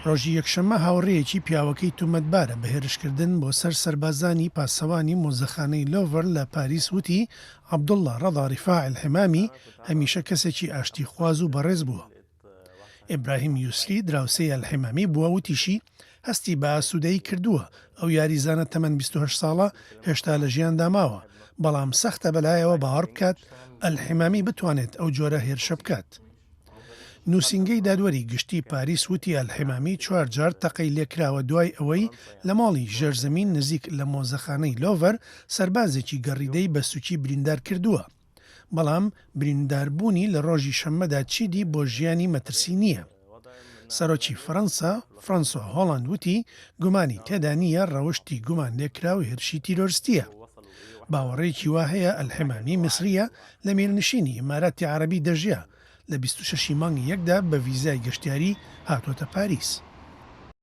ڕۆژی یەکشەممە هاوڕێیەکی پیاوەکەی تومەتبارە بە هێرشکردن بۆ سەر سەربازانی پاسەوانی مۆزەخانەی لۆڤەر لە پاریس وتی عەبدوڵڵا ڕەضا ریفاع الحمامی هەمیشە کەسێکی ئاشتیخواز و بەڕێز بووە. ئیبراهیم یوسفی دراوسەی الحمامی بووە وتیشی هەستی بە ئاسوودەیی کردووە. ئەو یاریزانە تەمەن 28 ساڵە هێشتا لە ژیاندا ماوە، بەڵام سەختە بەلایەوە باوەڕ بکات الحمامی بتوانێت ئەو جۆرە هێرشە بکات. نووسینگەی دادوەری گشتی پاریس وتی الحمامی 4 جار تەقەی لێکراوە دوای ئەوەی لە ماڵی ژێرزەمین نزیک لە مۆزەخانەی لۆڤەر سەربازێکی گەڕیدەی بە سوچی بریندار کردووە. بەڵام برینداربوونی لە ڕۆژی شەممەدا چیدی بۆ ژیانی مەترسی نییە. سەرۆکی فەڕەنسا فرانسوا هۆڵاند وتی گومانی تێدا نییە ڕەوشی گومان لێکراو هێرشی تیرۆریستیە. باوەڕێکی وا هەیە الحمامی میسریە لە میرنشینی ئیماراتی عەرەبی دەژیا. لە 26 مانگی یەکدا بە ڤیزای گەشتیاری هاتوۆتە پاریس.